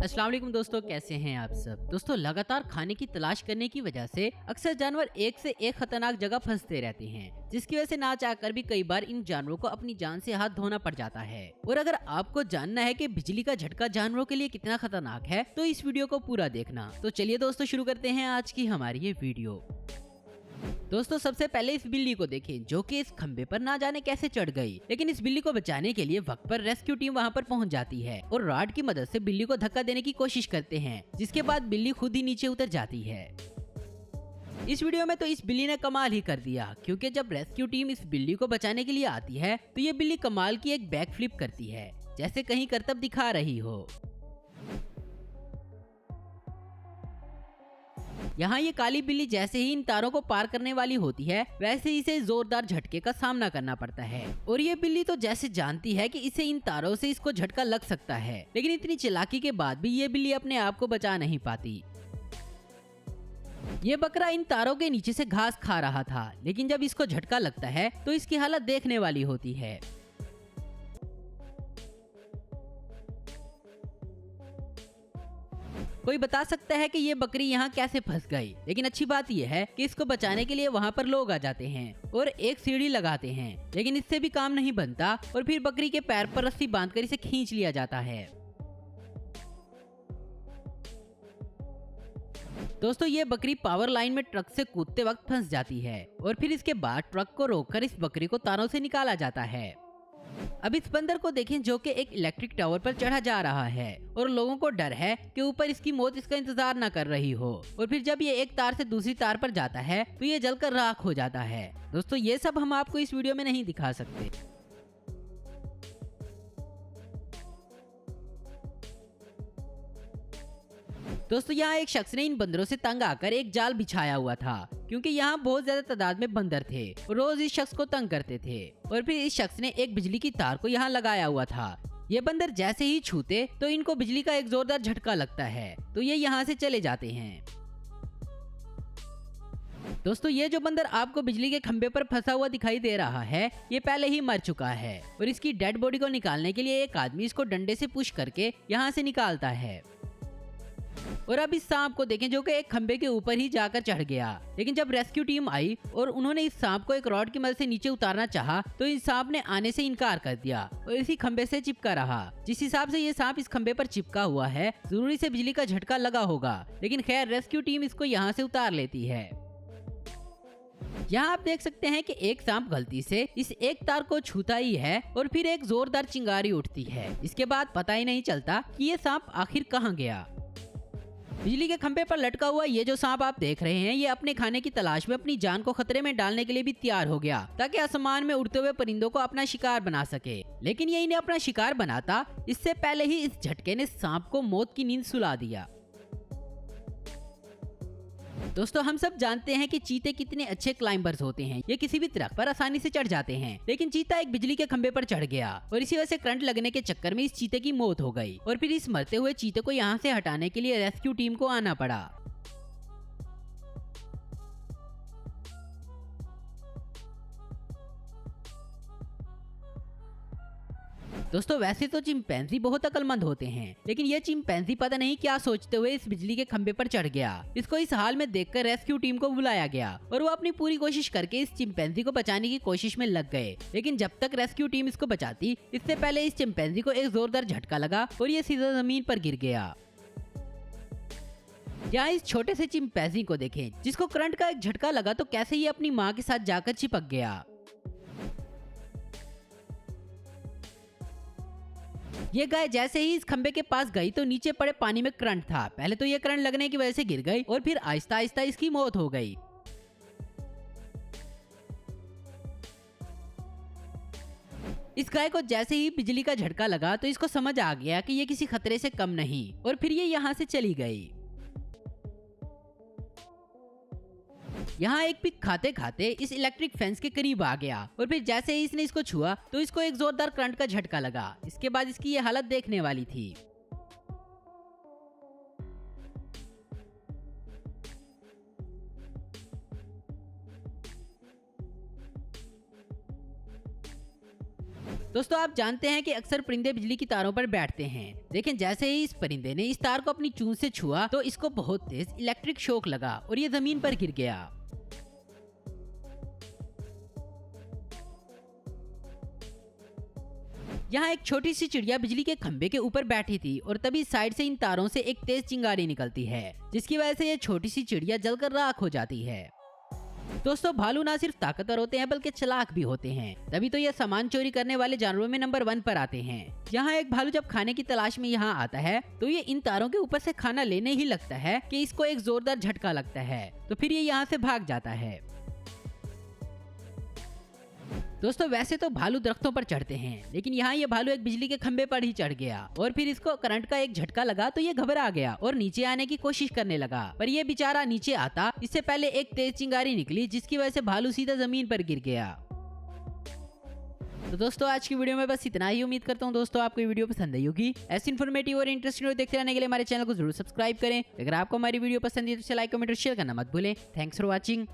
अस्सलाम वालेकुम दोस्तों, कैसे हैं आप सब। दोस्तों, लगातार खाने की तलाश करने की वजह से अक्सर जानवर एक से एक खतरनाक जगह फंसते रहते हैं, जिसकी वजह से ना चाहकर भी कई बार इन जानवरों को अपनी जान से हाथ धोना पड़ जाता है। और अगर आपको जानना है कि बिजली का झटका जानवरों के लिए कितना खतरनाक है, तो इस वीडियो को पूरा देखना। तो चलिए दोस्तों, शुरू करते हैं आज की हमारी ये वीडियो। दोस्तों, सबसे पहले इस बिल्ली को देखें, जो कि इस खंबे पर ना जाने कैसे चढ़ गई। लेकिन इस बिल्ली को बचाने के लिए वक्त पर रेस्क्यू टीम वहां पर पहुंच जाती है और रॉड की मदद से बिल्ली को धक्का देने की कोशिश करते हैं, जिसके बाद बिल्ली खुद ही नीचे उतर जाती है। इस वीडियो में तो इस बिल्ली ने कमाल ही कर दिया, क्योंकि जब रेस्क्यू टीम इस बिल्ली को बचाने के लिए आती है तो ये बिल्ली कमाल की एक बैक फ्लिप करती है, जैसे कहीं करतब दिखा रही हो। यहाँ ये काली बिल्ली जैसे ही इन तारों को पार करने वाली होती है, वैसे ही इसे जोरदार झटके का सामना करना पड़ता है। और ये बिल्ली तो जैसे जानती है कि इसे इन तारों से इसको झटका लग सकता है, लेकिन इतनी चालाकी के बाद भी ये बिल्ली अपने आप को बचा नहीं पाती। ये बकरा इन तारों के नीचे से घास खा रहा था, लेकिन जब इसको झटका लगता है तो इसकी हालत देखने वाली होती है। कोई बता सकता है कि ये बकरी यहाँ कैसे फंस गई, लेकिन अच्छी बात यह है कि इसको बचाने के लिए वहाँ पर लोग आ जाते हैं और एक सीढ़ी लगाते हैं, लेकिन इससे भी काम नहीं बनता और फिर बकरी के पैर पर रस्सी बांधकर इसे खींच लिया जाता है। दोस्तों, ये बकरी पावर लाइन में ट्रक से कूदते वक्त फंस जाती है और फिर इसके बाद ट्रक को रोककर इस बकरी को तारों से निकाला जाता है। अब इस बंदर को देखें, जो कि एक इलेक्ट्रिक टावर पर चढ़ा जा रहा है और लोगों को डर है कि ऊपर इसकी मौत इसका इंतजार न कर रही हो। और फिर जब ये एक तार से दूसरी तार पर जाता है तो ये जलकर राख हो जाता है। दोस्तों, ये सब हम आपको इस वीडियो में नहीं दिखा सकते। दोस्तों, यहाँ एक शख्स ने इन बंदरों से तंग आकर एक जाल बिछाया हुआ था, क्योंकि यहाँ बहुत ज्यादा तादाद में बंदर थे और रोज इस शख्स को तंग करते थे। और फिर इस शख्स ने एक बिजली की तार को यहाँ लगाया हुआ था। ये बंदर जैसे ही छूते तो इनको बिजली का एक जोरदार झटका लगता है, तो ये यहाँ से चले जाते हैं। दोस्तों, ये जो बंदर आपको बिजली के खंबे पर फंसा हुआ दिखाई दे रहा है, ये पहले ही मर चुका है और इसकी डेड बॉडी को निकालने के लिए एक आदमी इसको डंडे से पुश करके यहाँ से निकालता है। और अब इस सांप को देखें, जो कि एक खंबे के ऊपर ही जाकर चढ़ गया। लेकिन जब रेस्क्यू टीम आई और उन्होंने इस सांप को एक रॉड की मदद से नीचे उतारना चाहा, तो इस सांप ने आने से इनकार कर दिया और इसी खंबे से चिपका रहा। जिस हिसाब से ये सांप इस खंबे पर चिपका हुआ है, जरूरी से बिजली का झटका लगा होगा, लेकिन खैर रेस्क्यू टीम इसको यहाँ से उतार लेती है। यहाँ आप देख सकते हैं कि एक सांप गलती से इस एक तार को छूता ही है और फिर एक जोरदार चिंगारी उठती है। इसके बाद पता ही नहीं चलता कि ये सांप आखिर कहाँ गया। बिजली के खंभे पर लटका हुआ ये जो सांप आप देख रहे हैं, ये अपने खाने की तलाश में अपनी जान को खतरे में डालने के लिए भी तैयार हो गया, ताकि आसमान में उड़ते हुए परिंदों को अपना शिकार बना सके। लेकिन ये इन्हें अपना शिकार बनाता इससे पहले ही इस झटके ने सांप को मौत की नींद सुला दिया। दोस्तों, हम सब जानते हैं कि चीते कितने अच्छे क्लाइंबर्स होते हैं। ये किसी भी दरख्त पर आसानी से चढ़ जाते हैं, लेकिन चीता एक बिजली के खंबे पर चढ़ गया और इसी वजह से करंट लगने के चक्कर में इस चीते की मौत हो गई और फिर इस मरते हुए चीते को यहाँ से हटाने के लिए रेस्क्यू टीम को आना पड़ा। दोस्तों, वैसे तो चिंपैंजी बहुत अक्लमंद होते हैं, लेकिन ये चिंपैंजी पता नहीं क्या सोचते हुए इस बिजली के खंबे पर चढ़ गया। इसको इस हाल में देखकर रेस्क्यू टीम को बुलाया गया और वो अपनी पूरी कोशिश करके इस चिंपैंजी को बचाने की कोशिश में लग गए। लेकिन जब तक रेस्क्यू टीम इसको बचाती, इससे पहले इस चिंपैंजी को एक जोरदार झटका लगा और ये सीधा जमीन पर गिर गया। यहाँ इस छोटे से चिंपैंजी को देखें, जिसको करंट का एक झटका लगा तो कैसे ये अपनी माँ के साथ जाकर चिपक गया। ये गाय जैसे ही इस खंबे के पास गई तो नीचे पड़े पानी में करंट था। पहले तो ये करंट लगने की वजह से गिर गई और फिर आहिस्ता आहिस्ता इसकी मौत हो गई। इस गाय को जैसे ही बिजली का झटका लगा तो इसको समझ आ गया कि ये किसी खतरे से कम नहीं और फिर ये यहाँ से चली गई। यहाँ एक पिग खाते खाते इस इलेक्ट्रिक फेंस के करीब आ गया और फिर जैसे ही इसने इसको छुआ तो इसको एक जोरदार करंट का झटका लगा। इसके बाद इसकी ये हालत देखने वाली थी। दोस्तों आप जानते हैं कि अक्सर परिंदे बिजली की तारों पर बैठते हैं, लेकिन जैसे ही इस परिंदे ने इस तार को अपनी चूंच से छुआ तो इसको बहुत तेज इलेक्ट्रिक शॉक लगा और ये जमीन पर गिर गया। यहाँ एक छोटी सी चिड़िया बिजली के खंभे के ऊपर बैठी थी और तभी साइड से इन तारों से एक तेज चिंगारी निकलती है, जिसकी वजह से ये छोटी सी चिड़िया जलकर राख हो जाती है। दोस्तों भालू ना सिर्फ ताकतवर होते हैं बल्कि चालाक भी होते हैं, तभी तो ये सामान चोरी करने वाले जानवरों में नंबर 1 पर आते हैं। यहाँ एक भालू जब खाने की तलाश में यहाँ आता है तो ये इन तारों के ऊपर से खाना लेने ही लगता है कि इसको एक जोरदार झटका लगता है, तो फिर ये यहाँ से भाग जाता है। दोस्तों वैसे तो भालू दरख्तों पर चढ़ते हैं, लेकिन यहाँ ये भालू एक बिजली के खंभे पर ही चढ़ गया और फिर इसको करंट का एक झटका लगा तो ये घबरा गया और नीचे आने की कोशिश करने लगा, पर ये बेचारा नीचे आता इससे पहले एक तेज चिंगारी निकली, जिसकी वजह से भालू सीधा जमीन पर गिर गया। तो दोस्तों आज की वीडियो में बस इतना ही। उम्मीद करता हूँ दोस्तों आपको ये वीडियो पसंद आई होगी। ऐसी इन्फॉर्मेटिव और इंटरेस्टिंग वीडियो देखते रहने के लिए हमारे चैनल को जरूर सब्सक्राइब करें। अगर आपको हमारी वीडियो पसंद है तो लाइक कमेंट और शेयर करना मत भूलें। Thanks for watching.